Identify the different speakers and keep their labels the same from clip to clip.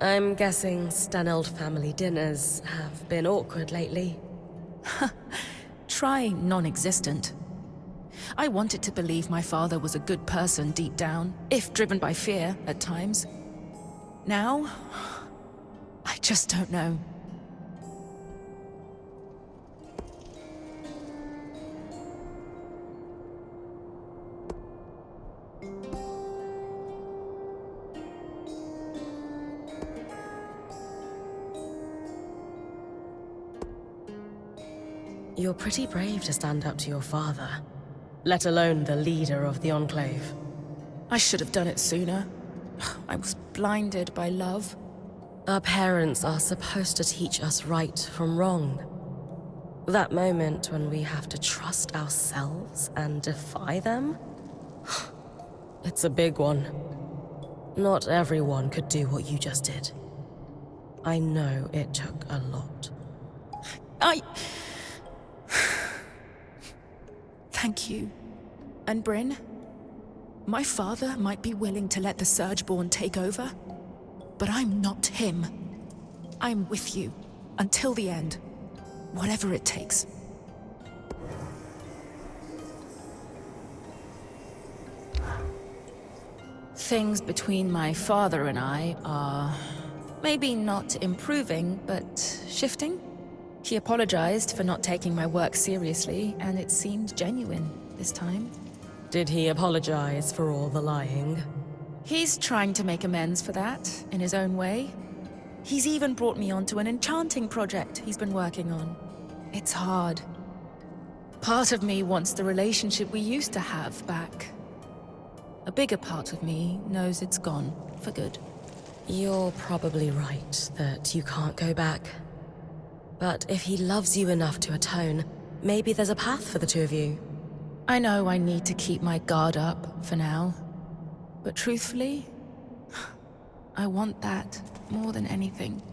Speaker 1: I'm guessing Staneld family dinners have been awkward lately.
Speaker 2: Try non-existent. I wanted to believe my father was a good person deep down, if driven by fear at times. Now, I just don't know.
Speaker 1: You're pretty brave to stand up to your father, let alone the leader of the Enclave.
Speaker 2: I should have done it sooner. I was blinded by love.
Speaker 1: Our parents are supposed to teach us right from wrong. That moment when we have to trust ourselves and defy them? It's a big one. Not everyone could do what you just did. I know it took a lot.
Speaker 2: Thank you. And Bryn? My father might be willing to let the Surgeborn take over, but I'm not him. I'm with you, until the end. Whatever it takes. Things between my father and I are maybe not improving, but shifting. He apologized for not taking my work seriously, and it seemed genuine this time.
Speaker 1: Did he apologize for all the lying?
Speaker 2: He's trying to make amends for that, in his own way. He's even brought me onto an enchanting project he's been working on. It's hard. Part of me wants the relationship we used to have back. A bigger part of me knows it's gone, for good.
Speaker 1: You're probably right that you can't go back. But if he loves you enough to atone, maybe there's a path for the two of you.
Speaker 2: I know I need to keep my guard up for now. But truthfully, I want that more than anything.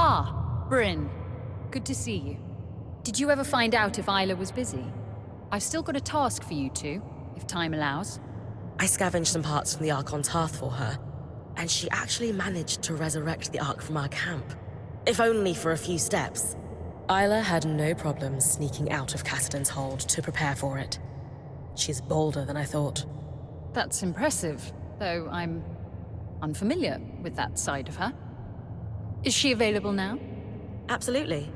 Speaker 3: Ah, Bryn. Good to see you. Did you ever find out if Isla was busy? I've still got a task for you two, if time allows.
Speaker 1: I scavenged some parts from the Archon's hearth for her, and she actually managed to resurrect the Ark from our camp. If only for a few steps. Isla had no problems sneaking out of Cassidon's hold to prepare for it. She's bolder than I thought.
Speaker 3: That's impressive, though I'm unfamiliar with that side of her. Is she available now?
Speaker 1: Absolutely.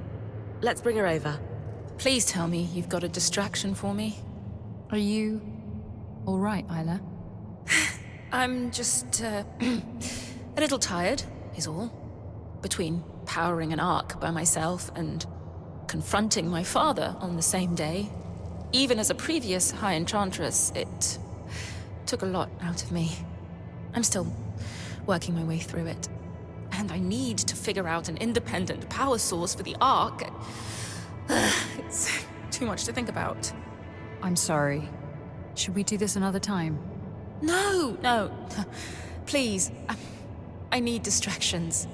Speaker 1: Let's bring her over.
Speaker 2: Please tell me you've got a distraction for me.
Speaker 3: Are you all right, Isla?
Speaker 2: I'm just, a little tired, is all. Between powering an Ark by myself and confronting my father on the same day. Even as a previous High Enchantress, it took a lot out of me. I'm still working my way through it. And I need to figure out an independent power source for the Ark. It's too much to think about.
Speaker 3: I'm sorry. Should we do this another time?
Speaker 2: No. Please. I need distractions.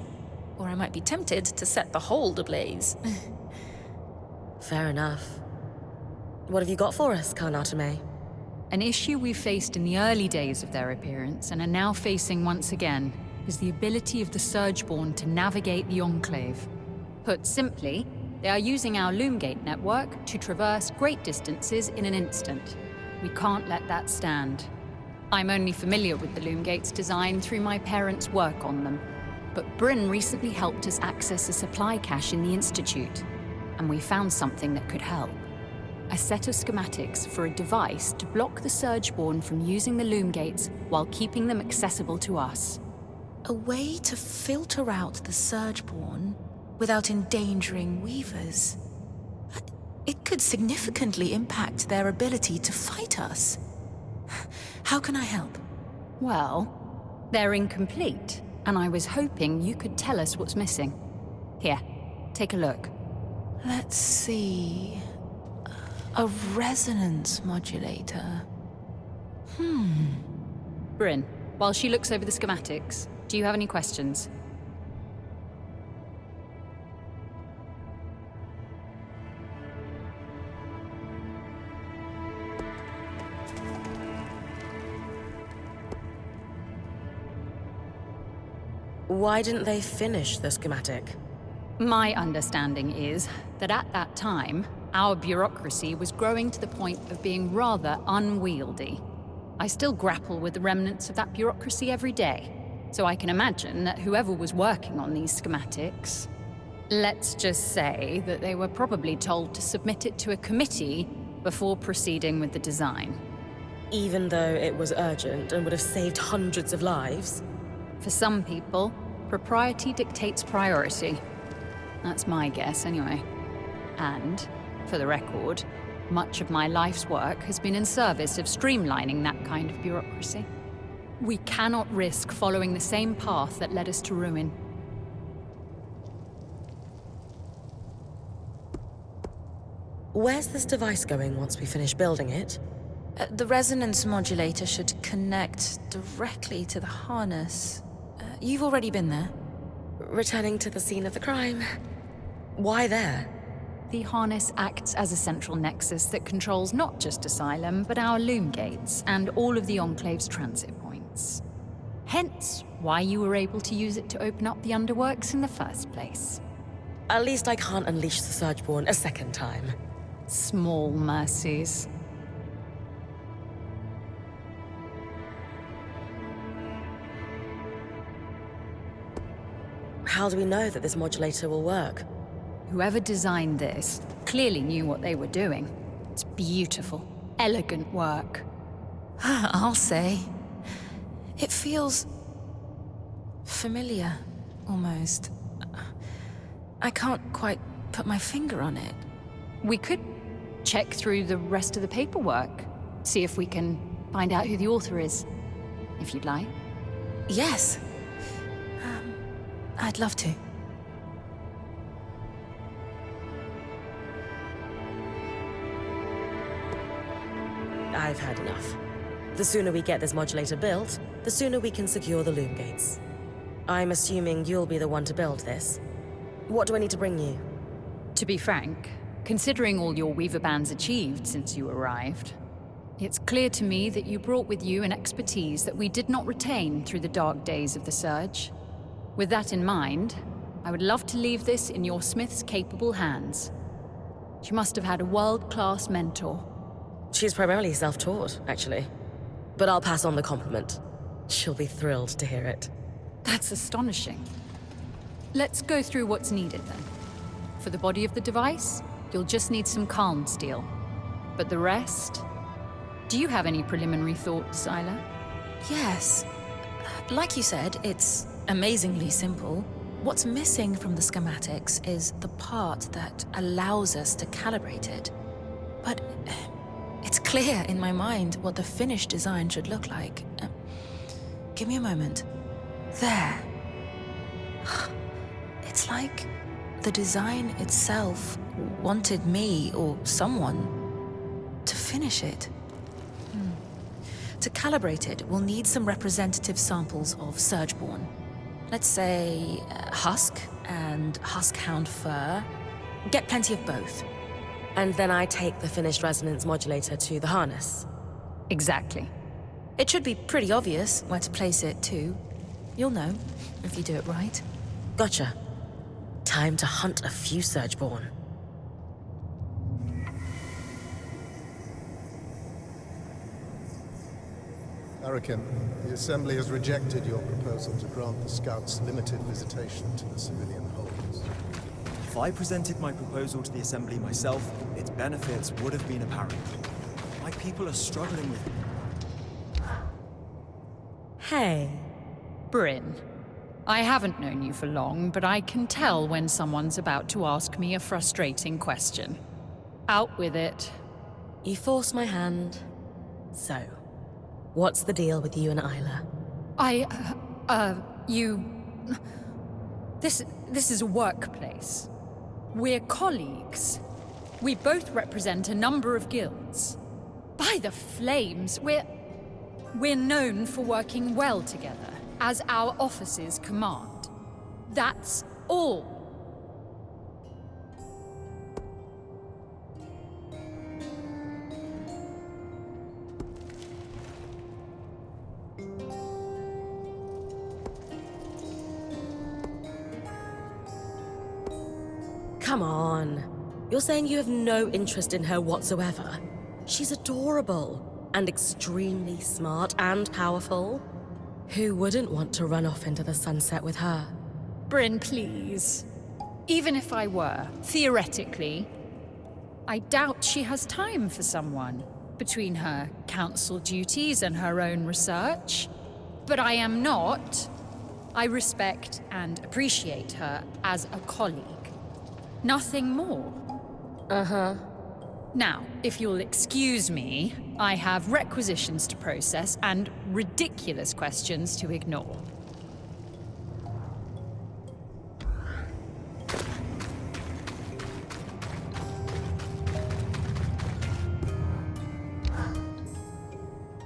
Speaker 2: Or I might be tempted to set the hold ablaze.
Speaker 1: Fair enough. What have you got for us, Karnatame?
Speaker 3: An issue we faced in the early days of their appearance and are now facing once again is the ability of the Surgeborn to navigate the Enclave. Put simply, they are using our Loomgate network to traverse great distances in an instant. We can't let that stand. I'm only familiar with the Loomgate's design through my parents' work on them, but Bryn recently helped us access a supply cache in the Institute, and we found something that could help. A set of schematics for a device to block the Surgeborn from using the Loomgates while keeping them accessible to us.
Speaker 2: A way to filter out the Surgeborn without endangering Weavers. It could significantly impact their ability to fight us. How can I help?
Speaker 3: Well, they're incomplete, and I was hoping you could tell us what's missing. Here, take a look.
Speaker 2: Let's see. A resonance modulator.
Speaker 3: Bryn, while she looks over the schematics, do you have any questions?
Speaker 1: Why didn't they finish the schematic?
Speaker 3: My understanding is that at that time, our bureaucracy was growing to the point of being rather unwieldy. I still grapple with the remnants of that bureaucracy every day, so I can imagine that whoever was working on these schematics, let's just say that they were probably told to submit it to a committee before proceeding with the design.
Speaker 1: Even though it was urgent and would have saved hundreds of lives?
Speaker 3: For some people, propriety dictates priority. That's my guess, anyway. And, for the record, much of my life's work has been in service of streamlining that kind of bureaucracy. We cannot risk following the same path that led us to ruin.
Speaker 1: Where's this device going once we finish building it?
Speaker 2: The resonance modulator should connect directly to the harness. You've already been there.
Speaker 1: Returning to the scene of the crime. Why there?
Speaker 3: The harness acts as a central nexus that controls not just Asylum, but our loom gates and all of the Enclave's transit points. Hence, why you were able to use it to open up the underworks in the first place.
Speaker 1: At least I can't unleash the Surgeborn a second time.
Speaker 3: Small mercies.
Speaker 1: How do we know that this modulator will work?
Speaker 3: Whoever designed this clearly knew what they were doing. It's beautiful, elegant work.
Speaker 2: I'll say. It feels familiar, almost. I can't quite put my finger on it.
Speaker 3: We could check through the rest of the paperwork, see if we can find out who the author is, if you'd like.
Speaker 2: Yes. I'd love to.
Speaker 1: I've had enough. The sooner we get this modulator built, the sooner we can secure the loom gates. I'm assuming you'll be the one to build this. What do I need to bring you?
Speaker 3: To be frank, considering all your Weaver Band's achieved since you arrived, it's clear to me that you brought with you an expertise that we did not retain through the dark days of the Surge. With that in mind, I would love to leave this in your Smith's capable hands. She must have had a world-class mentor.
Speaker 1: She's primarily self-taught, actually. But I'll pass on the compliment. She'll be thrilled to hear it.
Speaker 3: That's astonishing. Let's go through what's needed then. For the body of the device, you'll just need some calm steel. But the rest? Do you have any preliminary thoughts, Isla?
Speaker 2: Yes. Like you said, it's amazingly simple. What's missing from the schematics is the part that allows us to calibrate it. But it's clear in my mind what the finished design should look like. Give me a moment. There. It's like the design itself wanted me, or someone, to finish it. To calibrate it, we'll need some representative samples of Surgeborn. Let's say husk and huskhound fur. Get plenty of both.
Speaker 1: And then I take the finished resonance modulator to the harness.
Speaker 3: Exactly.
Speaker 2: It should be pretty obvious where to place it, too. You'll know, if you do it right.
Speaker 1: Gotcha. Time to hunt a few Surgeborn.
Speaker 4: Arakin, the Assembly has rejected your proposal to grant the Scouts limited visitation to the civilian holds.
Speaker 5: If I presented my proposal to the Assembly myself, its benefits would have been apparent. My people are struggling with it.
Speaker 1: Hey.
Speaker 3: Bryn, I haven't known you for long, but I can tell when someone's about to ask me a frustrating question. Out with it.
Speaker 1: You forced my hand. So, what's the deal with you and Isla?
Speaker 3: This is a workplace. We're colleagues. We both represent a number of guilds. By the flames, we're known for working well together, as our offices command. That's all.
Speaker 1: Come on. You're saying you have no interest in her whatsoever? She's adorable, and extremely smart and powerful. Who wouldn't want to run off into the sunset with her?
Speaker 3: Bryn, please. Even if I were, theoretically, I doubt she has time for someone, between her council duties and her own research. But I am not. I respect and appreciate her as a colleague. Nothing more.
Speaker 1: Uh-huh.
Speaker 3: Now, if you'll excuse me, I have requisitions to process and ridiculous questions to ignore.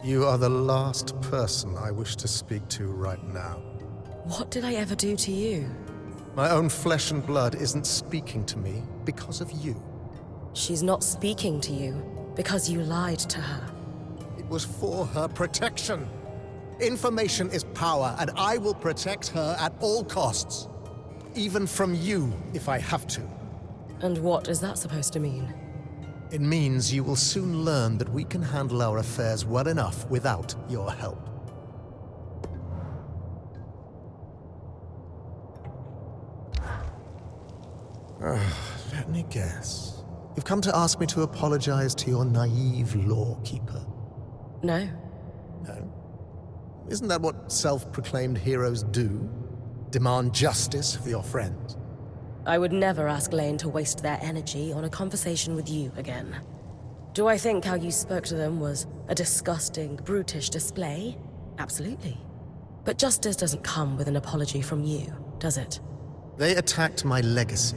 Speaker 4: You are the last person I wish to speak to right now.
Speaker 1: What did I ever do to you?
Speaker 4: My own flesh and blood isn't speaking to me because of you.
Speaker 1: She's not speaking to you because you lied to her.
Speaker 4: It was for her protection. Information is power, and I will protect her at all costs. Even from you, if I have to.
Speaker 1: And what is that supposed to mean?
Speaker 4: It means you will soon learn that we can handle our affairs well enough without your help. Let me guess. You've come to ask me to apologize to your naive lawkeeper.
Speaker 1: No.
Speaker 4: No? Isn't that what self-proclaimed heroes do? Demand justice for your friends?
Speaker 1: I would never ask Lane to waste their energy on a conversation with you again. Do I think how you spoke to them was a disgusting, brutish display? Absolutely. But justice doesn't come with an apology from you, does it?
Speaker 4: They attacked my legacy.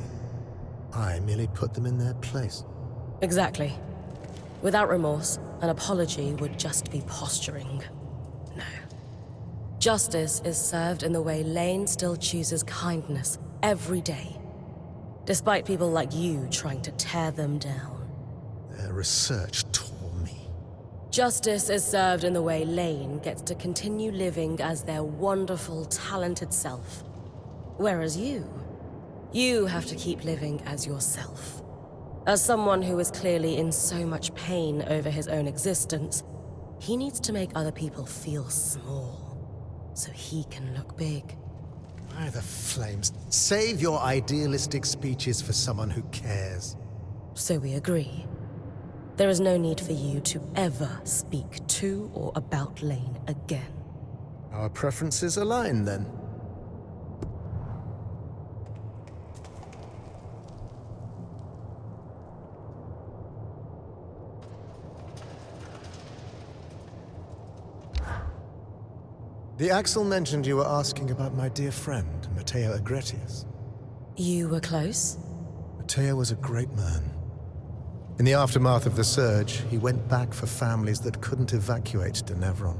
Speaker 4: I merely put them in their place.
Speaker 1: Exactly. Without remorse, an apology would just be posturing. No. Justice is served in the way Lane still chooses kindness every day, despite people like you trying to tear them down.
Speaker 4: Their research tore me.
Speaker 1: Justice is served in the way Lane gets to continue living as their wonderful, talented self. Whereas you have to keep living as yourself. As someone who is clearly in so much pain over his own existence, he needs to make other people feel small, so he can look big.
Speaker 4: By the flames. Save your idealistic speeches for someone who cares.
Speaker 1: So we agree. There is no need for you to ever speak to or about Lane again.
Speaker 4: Our preferences align, then. The Axel mentioned you were asking about my dear friend, Matteo Agretius.
Speaker 1: You were close?
Speaker 4: Matteo was a great man. In the aftermath of the surge, he went back for families that couldn't evacuate to Nevron.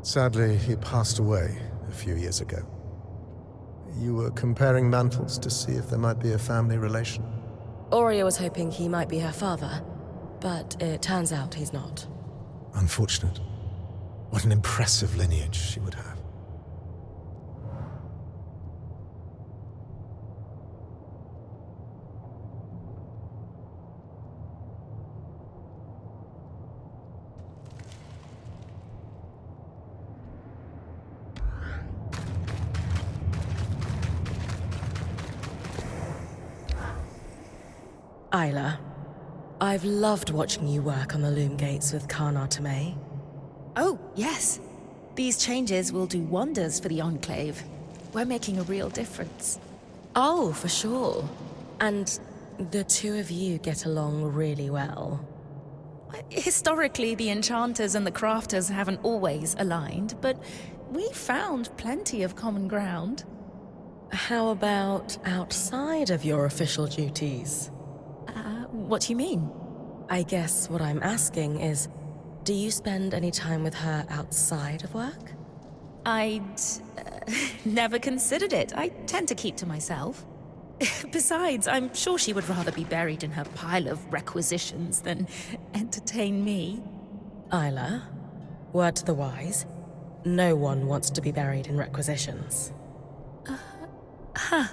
Speaker 4: Sadly, he passed away a few years ago. You were comparing mantles to see if there might be a family relation?
Speaker 1: Aurea was hoping he might be her father, but it turns out he's not.
Speaker 4: Unfortunate. What an impressive lineage she would have.
Speaker 1: Isla, I've loved watching you work on the loom gates with Kana Tomei.
Speaker 2: Oh, yes. These changes will do wonders for the Enclave. We're making a real difference.
Speaker 1: Oh, for sure. And the two of you get along really well.
Speaker 2: Historically, the enchanters and the crafters haven't always aligned, but we found plenty of common ground.
Speaker 1: How about outside of your official duties?
Speaker 2: What do you mean?
Speaker 1: I guess what I'm asking is, do you spend any time with her outside of work?
Speaker 2: I'd never considered it. I tend to keep to myself. Besides, I'm sure she would rather be buried in her pile of requisitions than entertain me.
Speaker 1: Isla, word to the wise, no one wants to be buried in requisitions.
Speaker 2: Huh.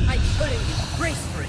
Speaker 3: I'm pulling you. Brace for it.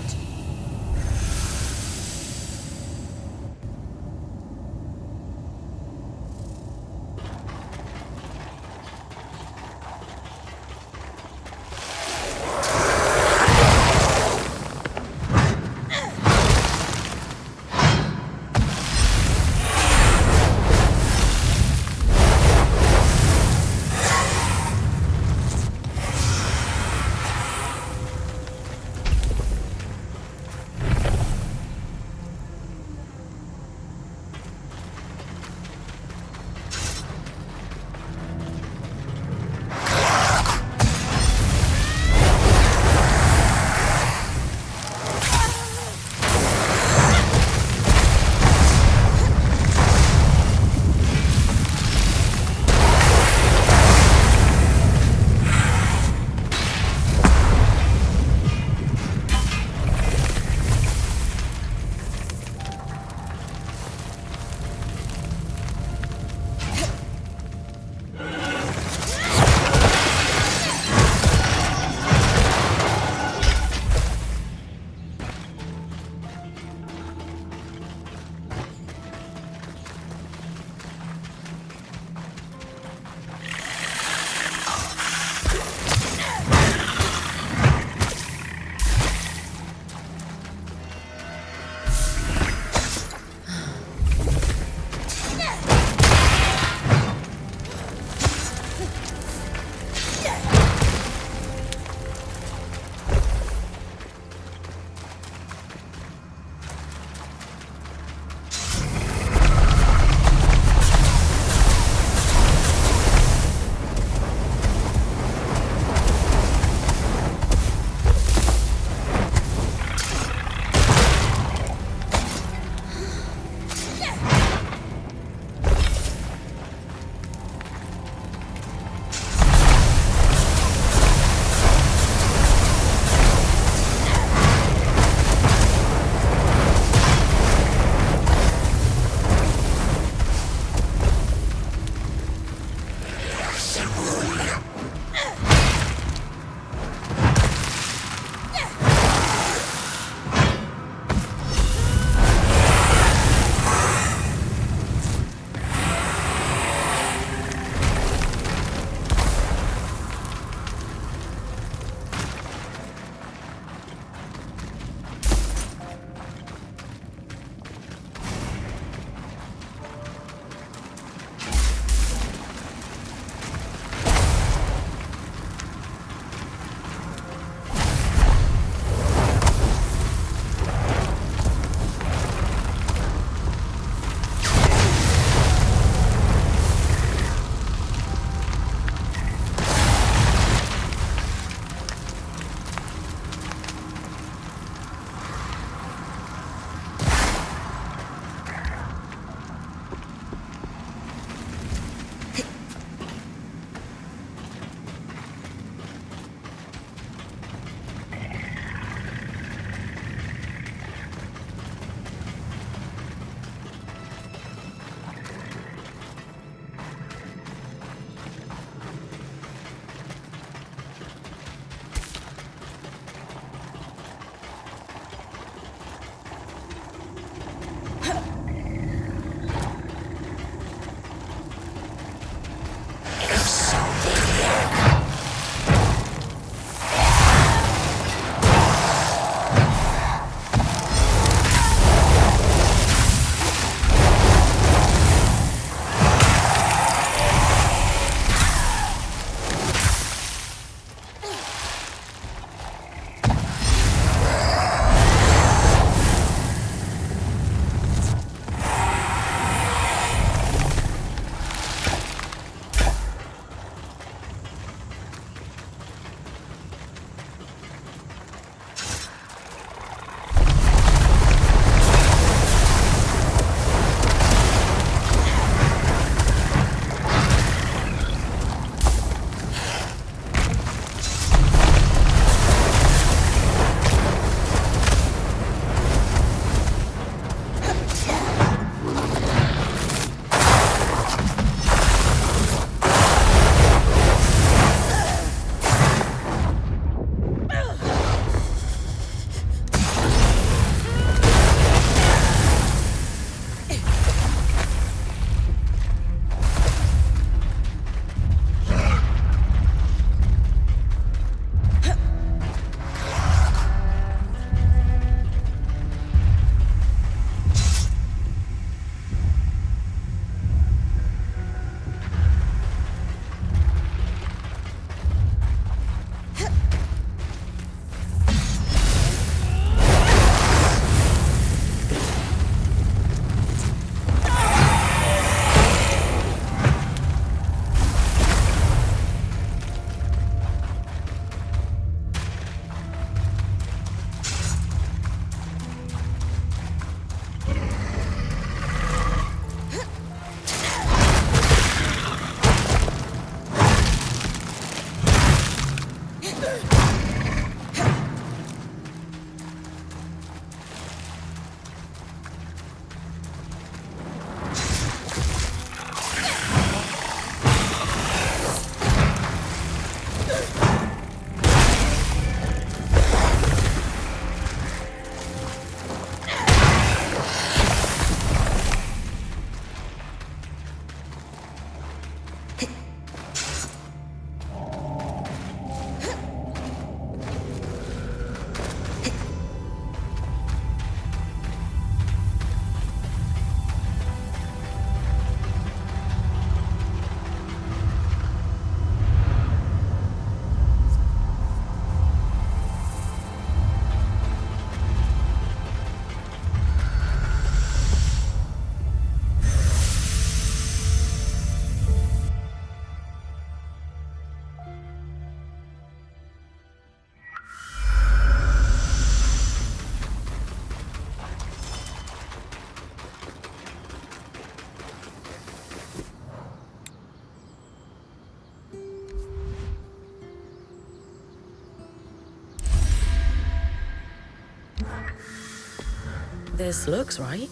Speaker 1: This looks right.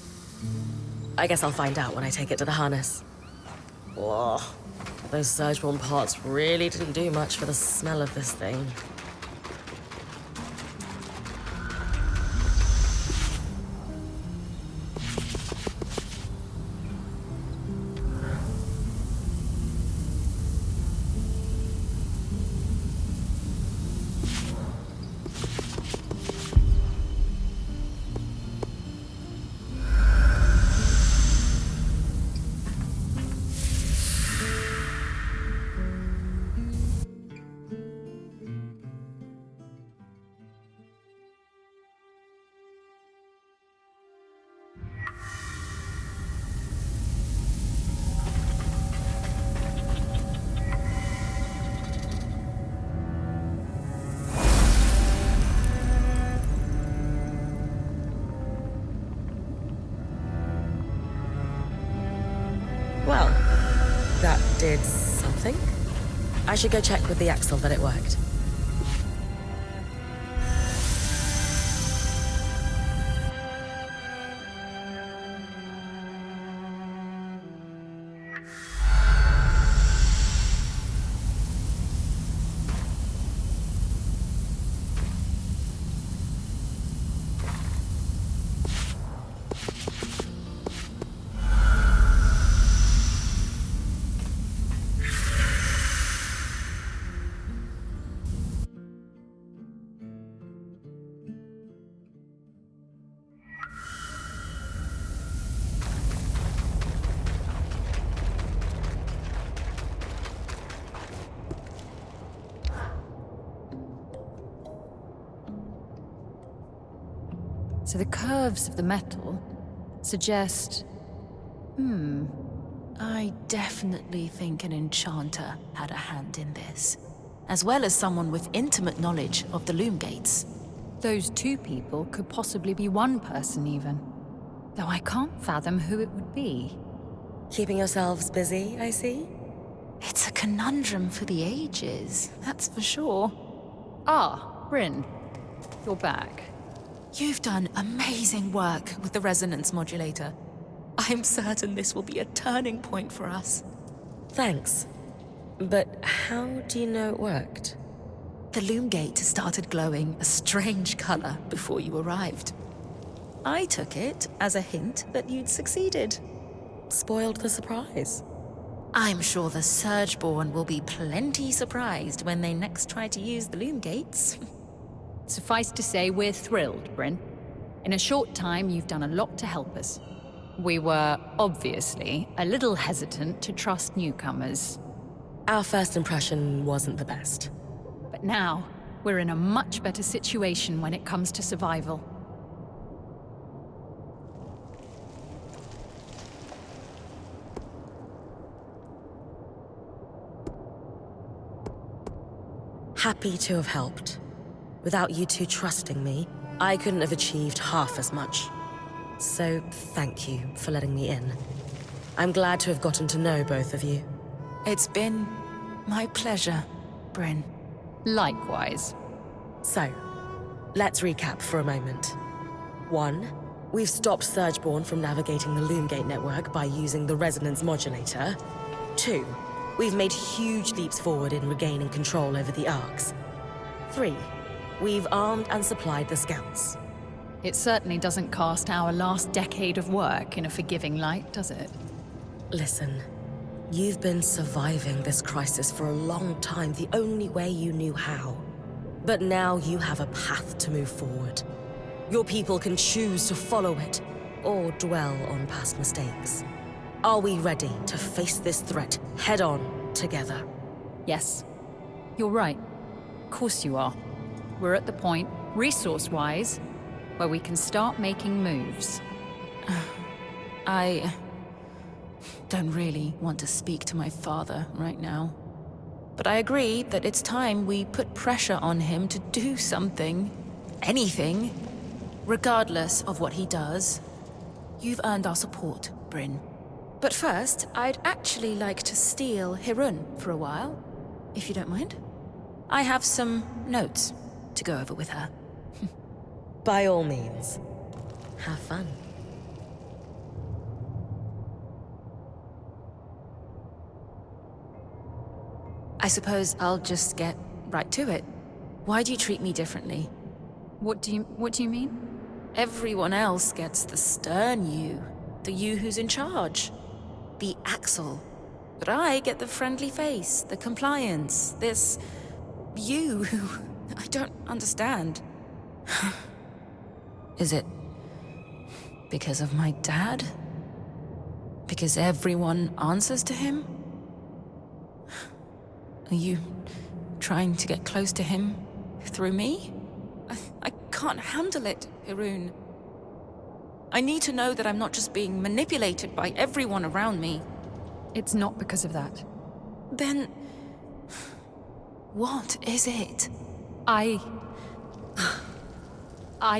Speaker 1: I guess I'll find out when I take it to the harness. Whoa. Those surgeborn parts really didn't do much for the smell of this thing. Well, that did something. I should go check with the axle that it worked.
Speaker 3: So the curves of the metal suggest...
Speaker 2: I definitely think an enchanter had a hand in this, as well as someone with intimate knowledge of the loom gates.
Speaker 3: Those two people could possibly be one person even. Though I can't fathom who it would be.
Speaker 1: Keeping yourselves busy, I see?
Speaker 2: It's a conundrum for the ages, that's for sure.
Speaker 3: Ah, Bryn. You're back.
Speaker 2: You've done amazing work with the resonance modulator. I'm certain this will be a turning point for us.
Speaker 1: Thanks. But how do you know it worked?
Speaker 2: The loom gate started glowing a strange color before you arrived. I took it as a hint that you'd succeeded.
Speaker 1: Spoiled the surprise.
Speaker 2: I'm sure the Surgeborn will be plenty surprised when they next try to use the loom gates.
Speaker 3: Suffice to say, we're thrilled, Bryn. In a short time, you've done a lot to help us. We were, obviously, a little hesitant to trust newcomers.
Speaker 1: Our first impression wasn't the best.
Speaker 3: But now, we're in a much better situation when it comes to survival.
Speaker 1: Happy to have helped. Without you two trusting me, I couldn't have achieved half as much. So thank you for letting me in. I'm glad to have gotten to know both of you.
Speaker 2: It's been my pleasure, Bryn.
Speaker 3: Likewise.
Speaker 1: So, let's recap for a moment. 1, we've stopped Surgeborn from navigating the Loomgate network by using the resonance modulator. 2, we've made huge leaps forward in regaining control over the arcs. 3, we've armed and supplied the scouts.
Speaker 3: It certainly doesn't cast our last decade of work in a forgiving light, does it?
Speaker 1: Listen, you've been surviving this crisis for a long time the only way you knew how. But now you have a path to move forward. Your people can choose to follow it, or dwell on past mistakes. Are we ready to face this threat head-on together?
Speaker 3: Yes. You're right. Of course you are. We're at the point, resource-wise, where we can start making moves.
Speaker 2: I don't really want to speak to my father right now. But I agree that it's time we put pressure on him to do something. Anything. Regardless of what he does. You've earned our support, Bryn. But first, I'd actually like to steal Hirun for a while, if you don't mind. I have some notes to go over with her.
Speaker 1: By all means. have fun.
Speaker 2: I suppose I'll just get right to it. Why do you treat me differently?
Speaker 3: What do you mean?
Speaker 2: Everyone else gets the stern you, the you who's in charge, the Axel. But I get the friendly face, the compliance, this you who I don't understand. Is it because of my dad? Because everyone answers to him? Are you trying to get close to him through me? I can't handle it, Hirun. I need to know that I'm not just being manipulated by everyone around me.
Speaker 3: It's not because of that.
Speaker 2: Then... what is it?
Speaker 3: I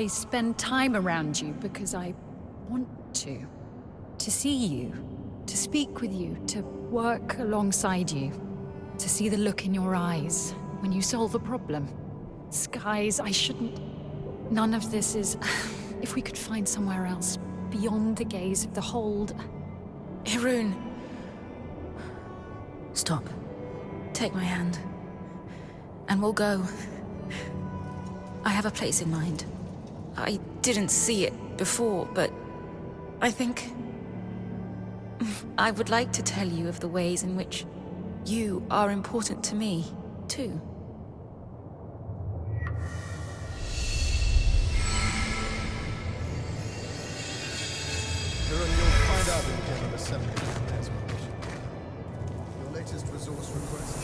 Speaker 3: spend time around you because I want to. To see you, to speak with you, to work alongside you. To see the look in your eyes when you solve a problem. Skies, I shouldn't... None of this is... If we could find somewhere else, beyond the gaze of the hold...
Speaker 2: Hirun. Stop. Take my hand. And we'll go. I have a place in mind. I didn't see it before, but I think... I would like to tell you of the ways in which you are important to me, too.
Speaker 4: Hirun, you'll find out in the General Assembly. Your latest resource request.